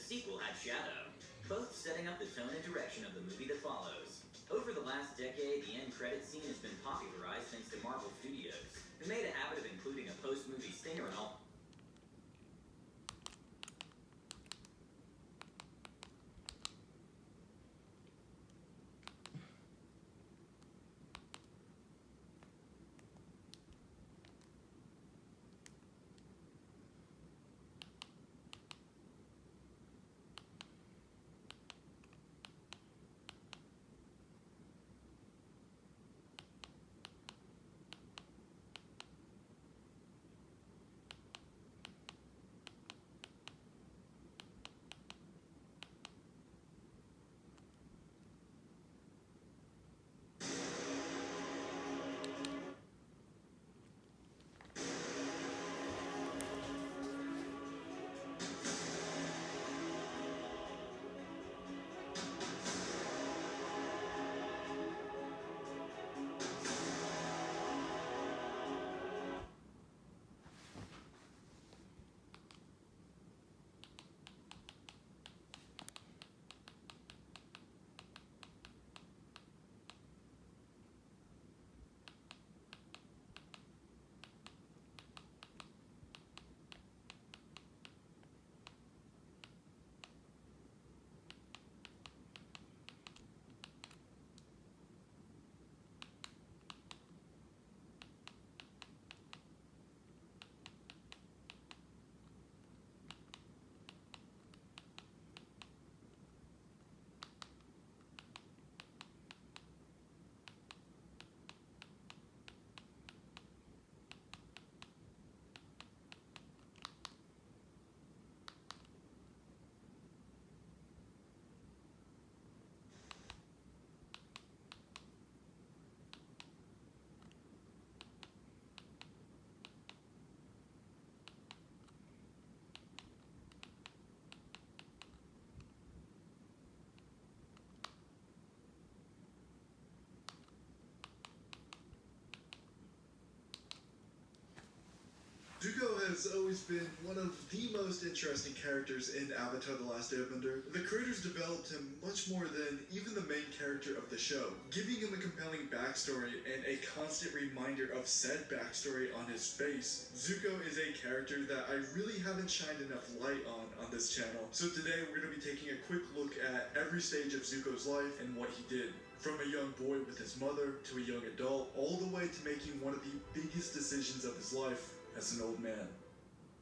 sequel had Shadow, both setting up the tone and direction of the movie that follows. Over the last decade, the end credit scene has been popularized thanks to Marvel Studios, who made a habit of including a post-movie stinger in all. Zuko has always been one of the most interesting characters in Avatar The Last Airbender. The creators developed him much more than even the main character of the show, giving him a compelling backstory and a constant reminder of said backstory on his face. Zuko is a character that I really haven't shined enough light on this channel. So today we're going to be taking a quick look at every stage of Zuko's life and what he did. From a young boy with his mother to a young adult, all the way to making one of the biggest decisions of his life as an old man.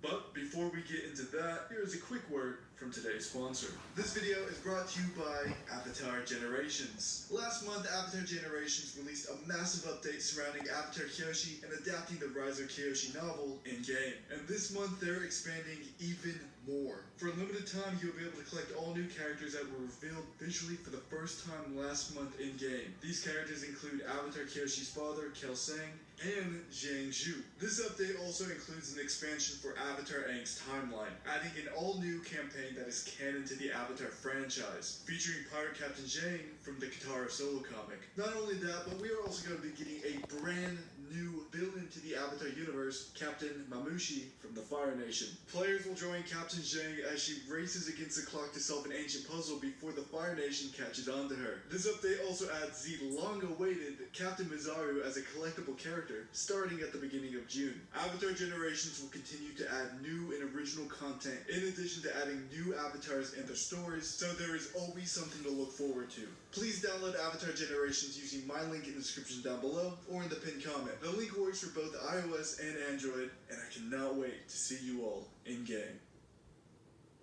But before we get into that, here is a quick word from today's sponsor. This video is brought to you by Avatar Generations. Last month, Avatar Generations released a massive update surrounding Avatar Kyoshi and adapting the Rise of Kyoshi novel in-game. And this month, they're expanding even more. For a limited time, you'll be able to collect all new characters that were revealed visually for the first time last month in-game. These characters include Avatar Kyoshi's father, Kelsang, and Zhang Zhu. This update also includes an expansion for Avatar Aang's timeline, adding an all-new campaign that is canon to the Avatar franchise, featuring Pirate Captain Zhang from the Katara solo comic. Not only that, but we are also going to be getting a brand new villain to the Avatar universe, Captain Mamushi from the Fire Nation. Players will join Captain Zhang as she races against the clock to solve an ancient puzzle before the Fire Nation catches on to her. This update also adds the long-awaited Captain Mizaru as a collectible character, starting at the beginning of June. Avatar Generations will continue to add new and original content, in addition to adding new avatars and their stories, so there is always something to look forward to. Please download Avatar Generations using my link in the description down below, or in the pinned comment. The link works for both iOS and Android, and I cannot wait to see you all in-game.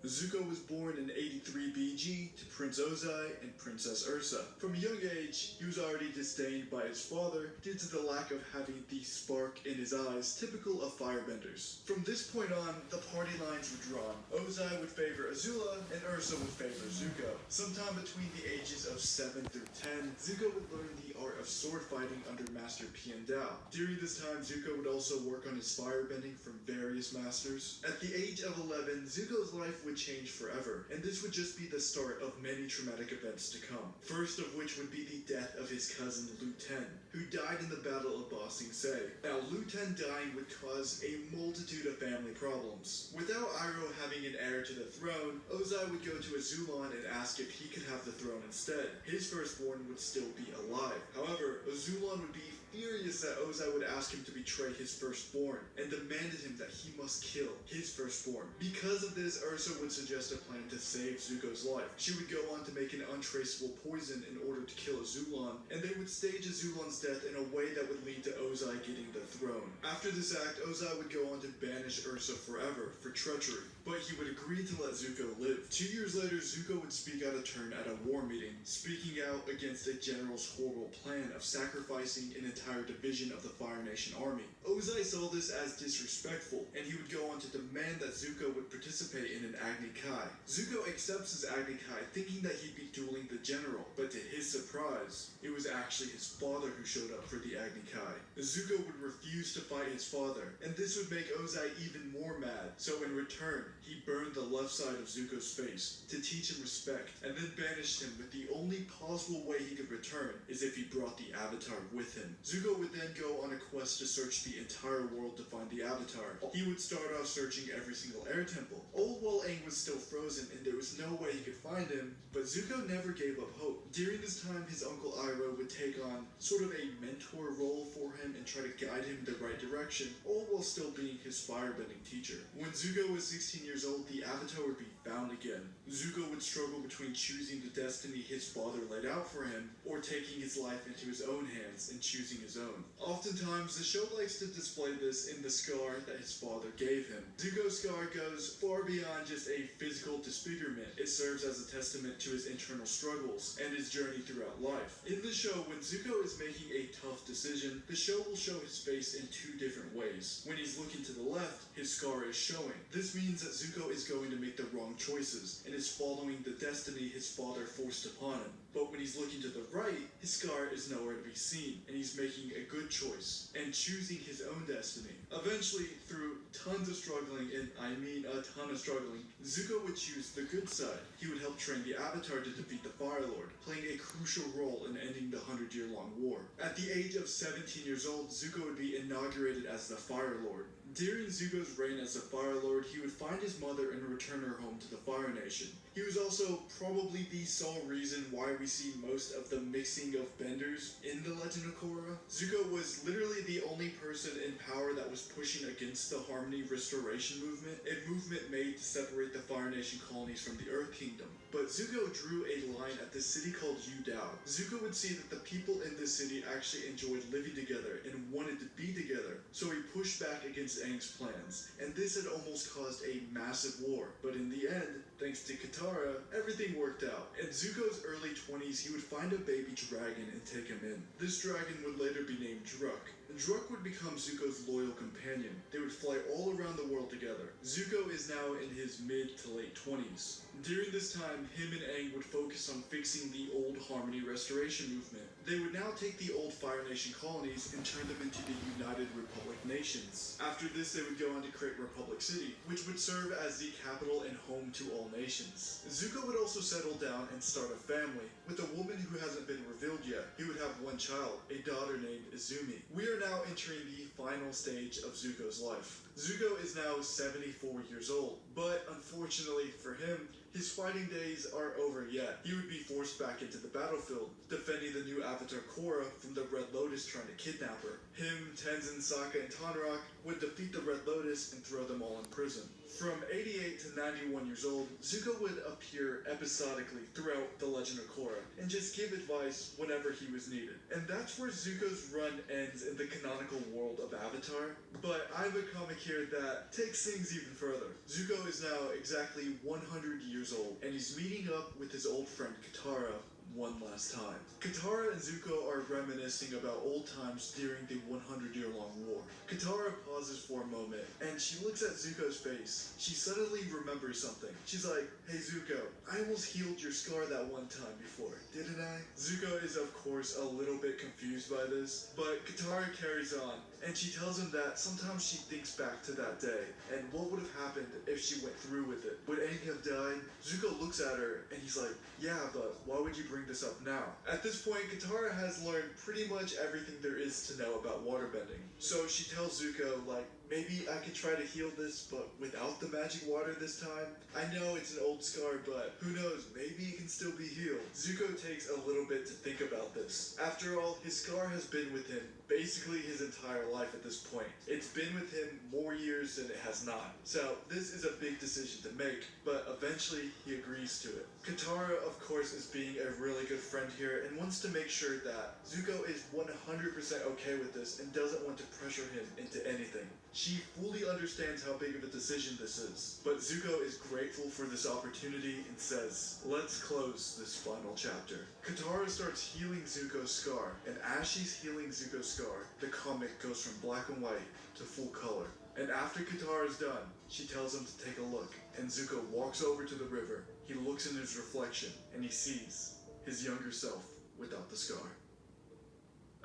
Zuko was born in 83 BG to Prince Ozai and Princess Ursa. From a young age, he was already disdained by his father due to the lack of having the spark in his eyes typical of firebenders. From this point on, the party lines were drawn. Ozai would favor Azula, and Ursa would favor Zuko. Sometime between the ages of 7 through 10, Zuko would learn the art of sword fighting under Master Piandao. During this time, Zuko would also work on his firebending from various masters. At the age of 11, Zuko's life would would change forever, and this would just be the start of many traumatic events to come. First of which would be the death of his cousin Lu Ten, who died in the Battle of Ba Sing Se. Now, Lu Ten dying would cause a multitude of family problems. Without Iroh having an heir to the throne, Ozai would go to Azulon and ask if he could have the throne instead. His firstborn would still be alive. However, Azulon would be furious that Ozai would ask him to betray his firstborn, and demanded him that he must kill his firstborn. Because of this, Ursa would suggest a plan to save Zuko's life. She would go on to make an untraceable poison in order to kill Azulon, and they would stage Azulon's death in a way that would lead to Ozai getting the throne. After this act, Ozai would go on to banish Ursa forever for treachery, but he would agree to let Zuko live. 2 years later, Zuko would speak out of turn at a war meeting, speaking out against a general's horrible plan of sacrificing an entire division of the Fire Nation army. Ozai saw this as disrespectful, and he would go on to demand that Zuko would participate in an Agni Kai. Zuko accepts his Agni Kai, thinking that he'd be dueling the general, but to his surprise, it was actually his father who showed up for the Agni Kai. Zuko would refuse to fight his father, and this would make Ozai even more mad, so in return, he burned the left side of Zuko's face to teach him respect, and then banished him with the only possible way he could return is if he brought the Avatar with him. Zuko would then go on a quest to search the entire world to find the Avatar. He would start off searching every single air temple. All while Aang was still frozen and there was no way he could find him, but Zuko never gave up hope. During this time, his uncle Iroh would take on sort of a mentor role for him and try to guide him in the right direction, all while still being his firebending teacher. When Zuko was 16 years old, the Avatar would be found again. Zuko would struggle between choosing the destiny his father laid out for him, or taking his life into his own hands and choosing his own. Oftentimes, the show likes to display this in the scar that his father gave him. Zuko's scar goes far beyond just a physical disfigurement. It serves as a testament to his internal struggles and his journey throughout life. In the show, when Zuko is making a tough decision, the show will show his face in two different ways. When he's looking to the left, his scar is showing. This means that Zuko is going to make the wrong choices and is following the destiny his father forced upon him. But when he's looking to the right, his scar is nowhere to be seen, and he's making a good choice and choosing his own destiny. Eventually, through tons of struggling, and I mean a ton of struggling, Zuko would choose the good side. He would help train the Avatar to defeat the Fire Lord, playing a crucial role in ending the 100-year-long war. At the age of 17 years old, Zuko would be inaugurated as the Fire Lord. During Zuko's reign as the Fire Lord, he would find his mother and return her home to the Fire Nation. He was also probably the sole reason why we see most of the mixing of benders in The Legend of Korra. Zuko was literally the only person in power that was pushing against the Harmony Restoration movement, a movement made to separate the Fire Nation colonies from the Earth Kingdom. But Zuko drew a line at this city called Yudao. Zuko would see that the people in this city actually enjoyed living together and wanted to be together, so he pushed back against Aang's plans, and this had almost caused a massive war. But in the end, thanks to Katara, everything worked out. In Zuko's early 20s, he would find a baby dragon and take him in. This dragon would later be named Druk. Druk would become Zuko's loyal companion. They would fly all around the world together. Zuko is now in his mid to late 20s. During this time, him and Aang would focus on fixing the old Harmony Restoration movement. They would now take the old Fire Nation colonies and turn them into the United Republic nations. After this, they would go on to create Republic City, which would serve as the capital and home to all nations. Zuko would also settle down and start a family with a woman who hasn't been revealed yet. He would have one child, a daughter named Izumi. We are now entering the final stage of Zuko's life. Zuko is now 74 years old, but unfortunately for him, his fighting days aren't over yet. He would be forced back into the battlefield, defending the new Avatar Korra from the Red Lotus trying to kidnap her. Him, Tenzin, Sokka, and Tonraq would defeat the Red Lotus and throw them all in prison. From 88 to 91 years old, Zuko would appear episodically throughout The Legend of Korra and just give advice whenever he was needed. And that's where Zuko's run ends in the canonical world of Avatar. But I have a comic here that takes things even further. Zuko is now exactly 100 years old, and he's meeting up with his old friend Katara one last time. Katara and Zuko are reminiscing about old times during the 100-year-long war. Katara pauses for a moment, and she looks at Zuko's face. She suddenly remembers something. She's like, "Hey Zuko, I almost healed your scar that one time before, didn't I?" Zuko is of course a little bit confused by this, but Katara carries on, and she tells him that sometimes she thinks back to that day, and what would have happened happened if she went through with it. Would Aang have died? Zuko looks at her and he's like, yeah, but why would you bring this up now? At this point, Katara has learned pretty much everything there is to know about waterbending. So she tells Zuko, like, maybe I could try to heal this, but without the magic water this time. I know it's an old scar, but who knows, maybe it can still be healed. Zuko takes a little bit to think about this. After all, his scar has been with him basically his entire life at this point. It's been with him more years than it has not. So this is a big decision to make, but eventually he agrees to it. Katara, of course, is being a really good friend here and wants to make sure that Zuko is 100% okay with this and doesn't want to pressure him into anything. She fully understands how big of a decision this is, but Zuko is grateful for this opportunity and says, let's close this final chapter. Katara starts healing Zuko's scar, and as she's healing Zuko's scar, the comic goes from black and white to full color. And after Katara's done, she tells him to take a look, and Zuko walks over to the river. He looks in his reflection, and he sees his younger self without the scar.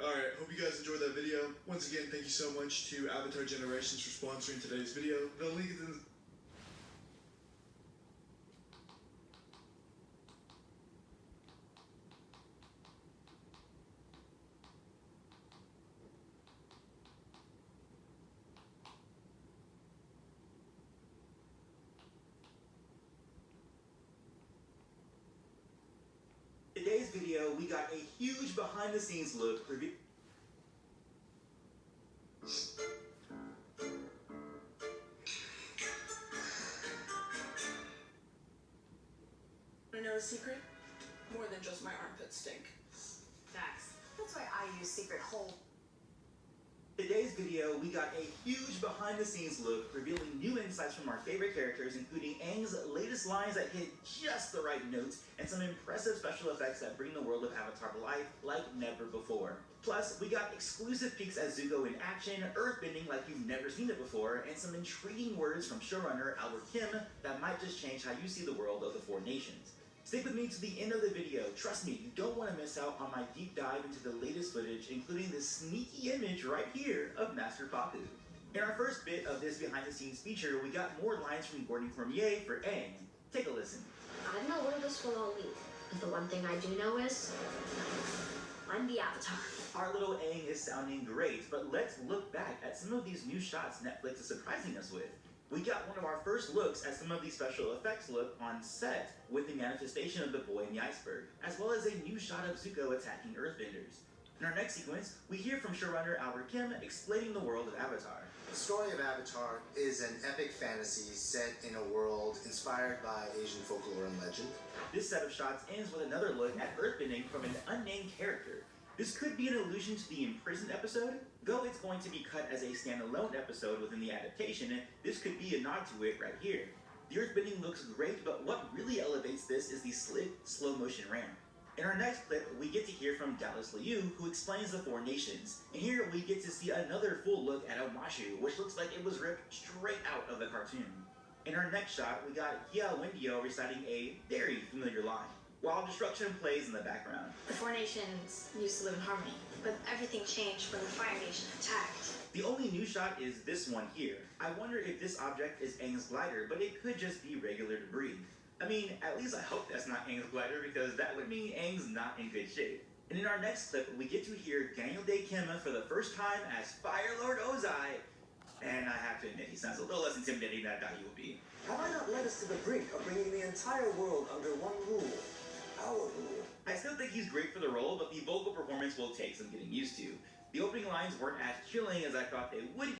Alright, hope you guys enjoyed that video. Once again, thank you so much to Avatar Generations for sponsoring today's video. The link is in the today's video, we got a huge behind-the-scenes look review. Want to know a secret? More than just my armpits stink. Facts. That's why I use secret hole. Today's video, we got a huge behind-the-scenes look revealing new insights from our favorite characters, including Aang's latest lines that hit just the right notes, and some impressive special effects that bring the world of Avatar to life like never before. Plus, we got exclusive peeks at Zuko in action, earthbending like you've never seen it before, and some intriguing words from showrunner Albert Kim that might just change how you see the world of the Four Nations. Stick with me to the end of the video. Trust me, you don't want to miss out on my deep dive into the latest footage, including this sneaky image right here of Master Pakku. In our first bit of this behind-the-scenes feature, we got more lines from Gordon Cormier for Aang. Take a listen. I don't know where this will all lead, but the one thing I do know is I'm the Avatar. Our little Aang is sounding great, but let's look back at some of these new shots Netflix is surprising us with. We got one of our first looks at some of these special effects look on set with the manifestation of the boy in the iceberg, as well as a new shot of Zuko attacking earthbenders. In our next sequence, we hear from showrunner Albert Kim explaining the world of Avatar. The story of Avatar is an epic fantasy set in a world inspired by Asian folklore and legend. This set of shots ends with another look at earthbending from an unnamed character. This could be an allusion to the imprisoned episode, though it's going to be cut as a standalone episode within the adaptation. This could be a nod to it right here. The earthbending looks great, but what really elevates this is the slick, slow-motion ramp. In our next clip, we get to hear from Dallas Liu, who explains the Four Nations. And here we get to see another full look at Omashu, which looks like it was ripped straight out of the cartoon. In our next shot, we got Gia Wendio reciting a very familiar line, while destruction plays in the background. The Four Nations used to live in harmony, but everything changed when the Fire Nation attacked. The only new shot is this one here. I wonder if this object is Aang's glider, but it could just be regular debris. I mean, at least I hope that's not Aang's glider, because that would mean Aang's not in good shape. And in our next clip, we get to hear Daniel Dae Kim for the first time as Fire Lord Ozai. And I have to admit, he sounds a little less intimidating than I thought he would be. Have I not led us to the brink of bringing the entire world under one rule? Our rule. I still think he's great for the role, but the vocal performance will take some getting used to. The opening lines weren't as chilling as I thought they would